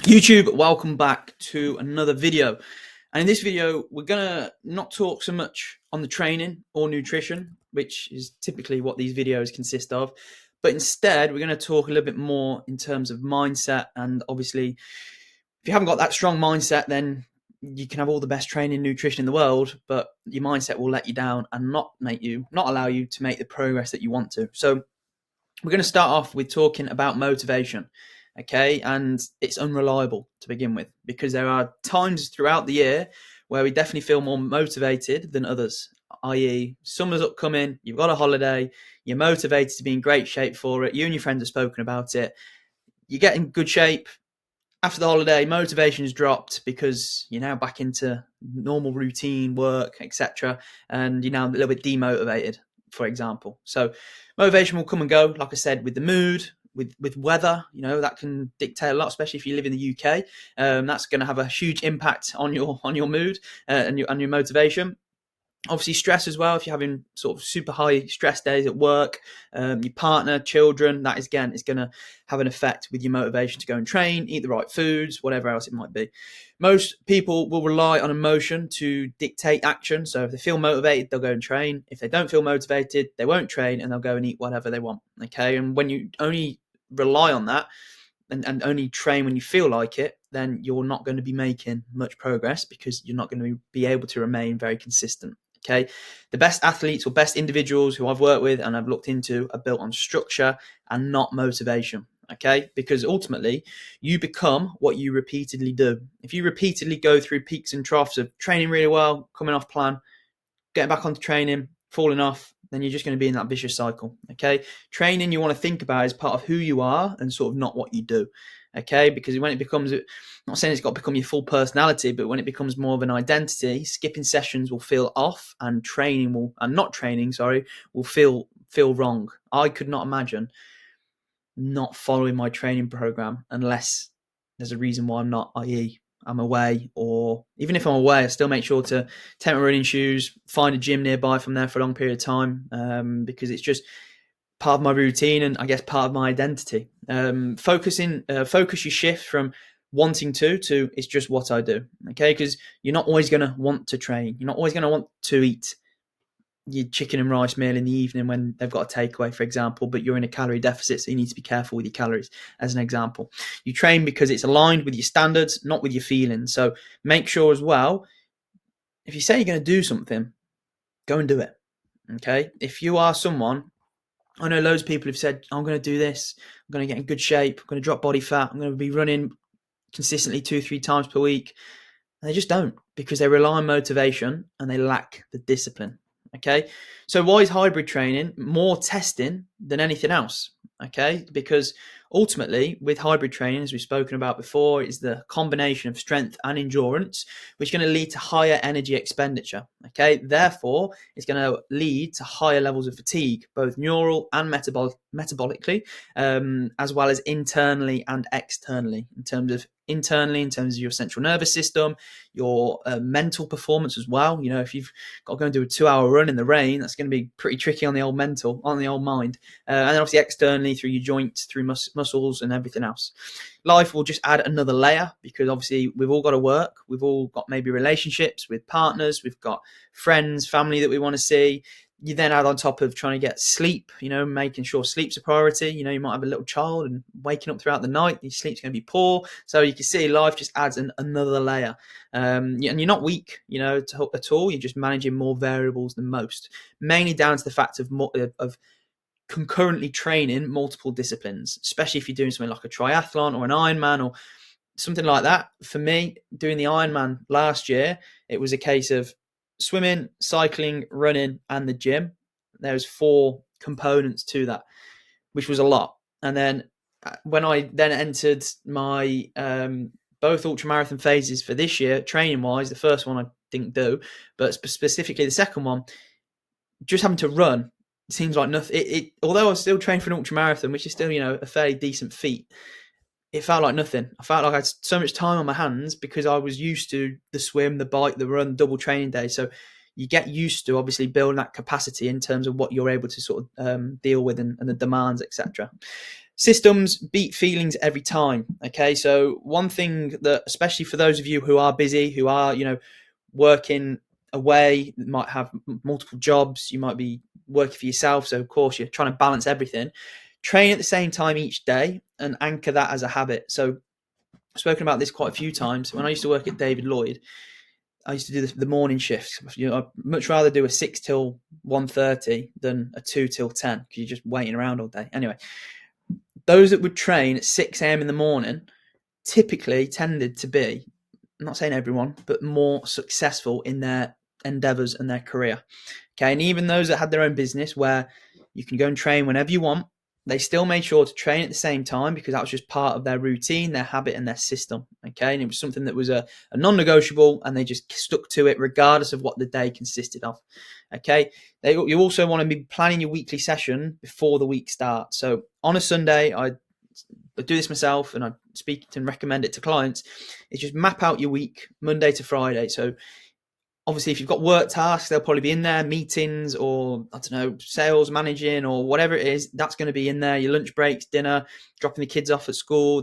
YouTube, welcome back to another video. And in this video, we're gonna not talk so much on the training or nutrition, which is typically what these videos consist of, but instead we're gonna talk a little bit more in terms of mindset. And obviously, if you haven't got that strong mindset, then you can have all the best training and nutrition in the world, but your mindset will let you down and not allow you to make the progress that you want to. So we're going to start off with talking about motivation, okay? And it's unreliable to begin with, because there are times throughout the year where we definitely feel more motivated than others, i.e. summer's upcoming, you've got a holiday, you're motivated to be in great shape for it, you and your friends have spoken about it, you get in good shape. After the holiday, motivation has dropped because you're now back into normal routine, work, etc. And you're now a little bit demotivated, for example. So motivation will come and go, like I said, with the mood, with weather. You know, that can dictate a lot, especially if you live in the UK. That's going to have a huge impact on your mood and your motivation. Obviously, stress as well. If you're having sort of super high stress days at work, your partner, children, that is going to have an effect with your motivation to go and train, eat the right foods, whatever else it might be. Most people will rely on emotion to dictate action. So if they feel motivated, they'll go and train. If they don't feel motivated, they won't train and they'll go and eat whatever they want. Okay. And when you only rely on that and only train when you feel like it, then you're not going to be making much progress, because you're not going to be able to remain very consistent. Okay, the best athletes or best individuals who I've worked with and I've looked into are built on structure and not motivation. Okay, because ultimately you become what you repeatedly do. If you repeatedly go through peaks and troughs of training really well, coming off plan, getting back onto training, falling off, then you're just going to be in that vicious cycle. Okay, training you want to think about as part of who you are and sort of not what you do. Okay, because when it becomes, I'm not saying it's got to become your full personality, but when it becomes more of an identity, skipping sessions will feel off, and not training will feel wrong. I could not imagine not following my training program unless there's a reason why I'm not, i.e. I'm away, or even if I'm away, I still make sure to take my running shoes, find a gym nearby from there for a long period of time, because it's just part of my routine and I guess part of my identity. Focus your shift from wanting to it's just what I do. Okay, because you're not always going to want to train. You're not always going to want to eat your chicken and rice meal in the evening when they've got a takeaway, for example, but you're in a calorie deficit, so you need to be careful with your calories, as an example. You train because it's aligned with your standards, not with your feelings. So make sure as well, if you say you're going to do something, go and do it. Okay, if you are someone, I know loads of people have said, I'm going to do this, I'm going to get in good shape, I'm going to drop body fat, I'm going to be running consistently 2-3 times per week. And they just don't, because they rely on motivation and they lack the discipline. Okay, so why is hybrid training more testing than anything else? Okay, because ultimately with hybrid training, as we've spoken about before, is the combination of strength and endurance, which is going to lead to higher energy expenditure. Okay, therefore it's going to lead to higher levels of fatigue, both neural and metabolically, as well as internally and externally. Internally in terms of your central nervous system, your mental performance as well. You know, if you've got to go and do a 2-hour run in the rain, that's going to be pretty tricky on the old mind. And then obviously externally through your joints, through muscles and everything else. Life will just add another layer, because obviously we've all got to work. We've all got maybe relationships with partners. We've got friends, family that we want to see. You then add on top of trying to get sleep, you know, making sure sleep's a priority. You know, you might have a little child and waking up throughout the night, your sleep's going to be poor. So you can see life just adds another layer. And you're not weak, you know, at all. You're just managing more variables than most, mainly down to the fact of concurrently training multiple disciplines, especially if you're doing something like a triathlon or an Ironman or something like that. For me, doing the Ironman last year, it was a case of swimming, cycling, running, and the gym. There's 4 components to that, which was a lot. And then when I then entered my both ultramarathon phases for this year, training wise, the first one I didn't do, but specifically the second one, just having to run seems like nothing. Although I was still training for an ultramarathon, which is still, you know, a fairly decent feat, it felt like nothing. I felt like I had so much time on my hands because I was used to the swim, the bike, the run, double training day. So you get used to obviously building that capacity in terms of what you're able to sort of deal with and the demands, etc. Systems beat feelings every time. Okay, so one thing that, especially for those of you who are busy, who are, working away, might have multiple jobs, you might be working for yourself, so of course you're trying to balance everything. Train at the same time each day and anchor that as a habit. So I've spoken about this quite a few times. When I used to work at David Lloyd, I used to do the morning shifts. I'd much rather do a 6 till 1:30 than a 2 till 10 because you're just waiting around all day. Anyway, those that would train at 6 a.m. in the morning typically tended to be, I'm not saying everyone, but more successful in their endeavors and their career. Okay, and even those that had their own business where you can go and train whenever you want, they still made sure to train at the same time because that was just part of their routine, their habit, and their system. Okay, and it was something that was a non-negotiable, and they just stuck to it regardless of what the day consisted of. Okay, you also want to be planning your weekly session before the week starts. So on a Sunday, I do this myself, and I speak and recommend it to clients. Is just map out your week Monday to Friday. So obviously, if you've got work tasks, they'll probably be in there, meetings or, I don't know, sales, managing or whatever it is, that's going to be in there. Your lunch breaks, dinner, dropping the kids off at school,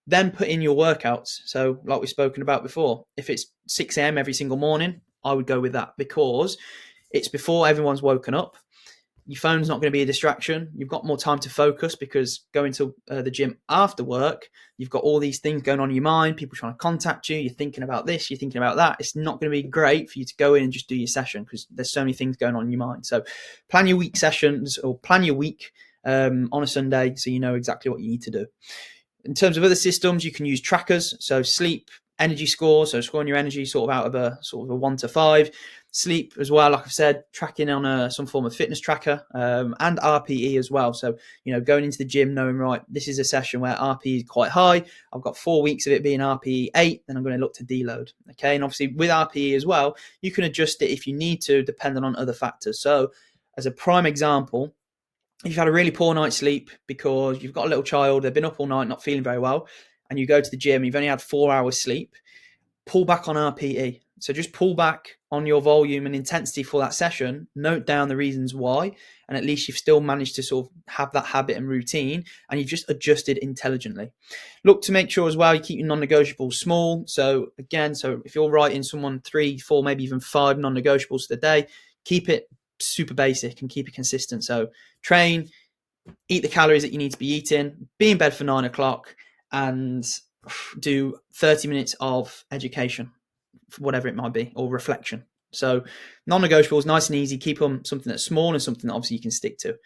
Then put in your workouts. So like we've spoken about before, if it's 6 a.m. every single morning, I would go with that because it's before everyone's woken up. Your phone's not going to be a distraction. You've got more time to focus because going to the gym after work, you've got all these things going on in your mind, people trying to contact you, you're thinking about this, you're thinking about that. It's not going to be great for you to go in and just do your session because there's so many things going on in your mind. So plan your week sessions or plan your week on a Sunday so you know exactly what you need to do. In terms of other systems, you can use trackers. So sleep, energy score, so scoring your energy sort of out of a 1 to 5. Sleep as well, like I've said, tracking on some form of fitness tracker, and RPE as well. So, going into the gym knowing, right, this is a session where RPE is quite high. I've got 4 weeks of it being RPE 8, then I'm going to look to deload. Okay, and obviously with RPE as well, you can adjust it if you need to, depending on other factors. So as a prime example, if you've had a really poor night's sleep because you've got a little child, they've been up all night, not feeling very well, and you go to the gym, you've only had 4 hours sleep, pull back on RPE. So just pull back on your volume and intensity for that session, note down the reasons why, and at least you've still managed to sort of have that habit and routine, and you've just adjusted intelligently. Look to make sure as well you keep your non-negotiables small. So again, if you're writing someone 3, 4, maybe even 5 non-negotiables for the day, keep it super basic and keep it consistent. So train, eat the calories that you need to be eating, be in bed for 9 o'clock, and do 30 minutes of education, whatever it might be, or reflection. So non-negotiables, nice and easy. Keep them something that's small and something that obviously you can stick to.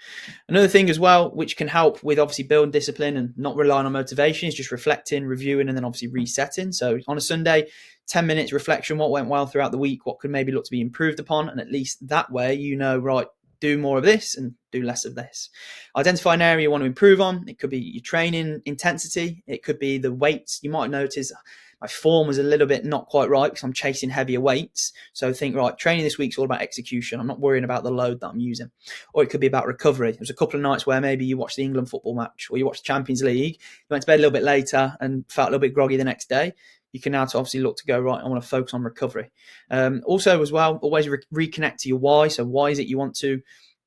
Another thing as well, which can help with obviously building discipline and not relying on motivation, is just reflecting, reviewing, and then obviously resetting. So on a Sunday, 10 minutes reflection, what went well throughout the week, what could maybe look to be improved upon. And at least that way, right, do more of this and do less of this. Identify an area you want to improve on. It could be your training intensity. It could be the weights. You might notice my form was a little bit not quite right because I'm chasing heavier weights. So think, right, training this week's all about execution. I'm not worrying about the load that I'm using. Or it could be about recovery. There's a couple of nights where maybe you watched the England football match or you watched the Champions League, you went to bed a little bit later and felt a little bit groggy the next day. You can now obviously look to go, right, I want to focus on recovery. Also as well, always reconnect to your why. So why is it you want to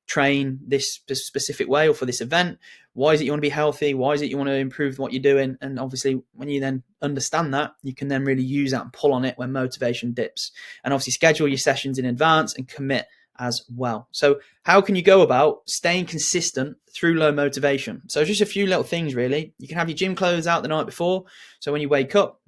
train this specific way or for this event? Why is it you want to be healthy? Why is it you want to improve what you're doing? And obviously when you then understand that, you can then really use that and pull on it when motivation dips. And obviously schedule your sessions in advance and commit as well. So how can you go about staying consistent through low motivation? So just a few little things really. You can have your gym clothes out the night before. So when you wake up,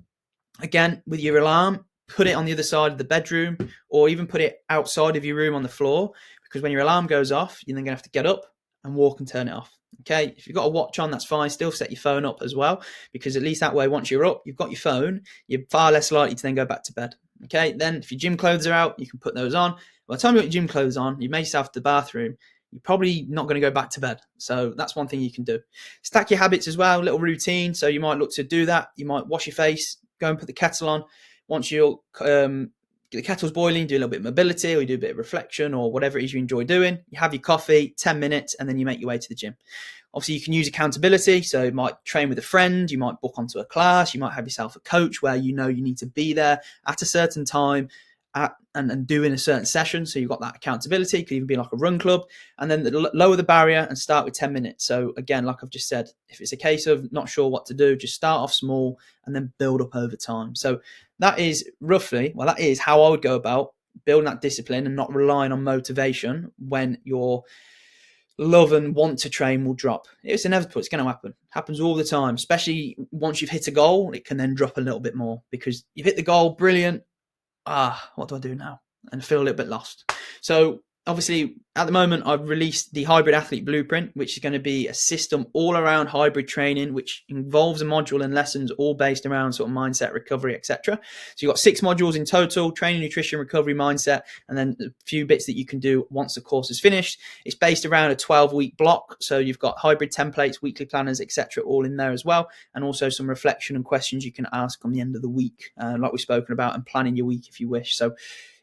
again, with your alarm, put it on the other side of the bedroom or even put it outside of your room on the floor, because when your alarm goes off, you're then going to have to get up and walk and turn it off. Okay, if you've got a watch on, that's fine. Still set your phone up as well, because at least that way, once you're up, you've got your phone, you're far less likely to then go back to bed. Okay, then if your gym clothes are out, you can put those on. By the time you got your gym clothes on, you made yourself to the bathroom, you're probably not going to go back to bed. So that's one thing you can do. Stack your habits as well, little routine. So you might look to do that. You might wash your face, go and put the kettle on. Once you're the kettle's boiling, do a little bit of mobility, or you do a bit of reflection, or whatever it is you enjoy doing. You have your coffee, 10 minutes, and then you make your way to the gym. Obviously, you can use accountability. So you might train with a friend, you might book onto a class, you might have yourself a coach where you know you need to be there at a certain time at and doing a certain session. So you've got that accountability. It could even be like a run club, and then lower the barrier and start with 10 minutes. So again, like I've just said, if it's a case of not sure what to do, just start off small and then build up over time. So that is that is how I would go about building that discipline and not relying on motivation when your love and want to train will drop. It's inevitable. It's going to happen. It happens all the time, especially once you've hit a goal. It can then drop a little bit more because you've hit the goal. Brilliant. What do I do now? And feel a little bit lost. So obviously at the moment I've released the Hybrid Athlete Blueprint, which is going to be a system all around hybrid training, which involves a module and lessons all based around sort of mindset, recovery, etc. So you've got 6 modules in total: training, nutrition, recovery, mindset, and then a few bits that you can do once the course is finished. It's based around a 12-week block. So you've got hybrid templates, weekly planners, etc. all in there as well. And also some reflection and questions you can ask on the end of the week, like we've spoken about, and planning your week if you wish. So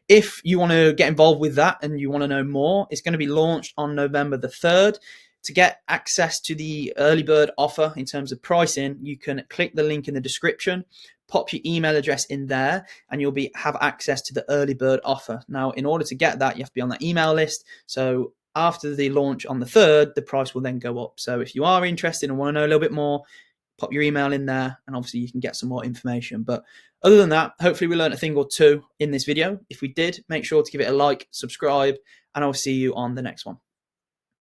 if you want to get involved with that and you want to know more, it's going to be launched on November the 3rd. To get access to the early bird offer in terms of pricing, you can click the link in the description, pop your email address in there, and you'll have access to the early bird offer. Now, in order to get that, you have to be on that email list. So after the launch on the 3rd, the price will then go up. So if you are interested and want to know a little bit more, pop your email in there and obviously you can get some more information. But other than that, hopefully we learned a thing or two in this video. If we did, make sure to give it a like, subscribe, and I'll see you on the next one.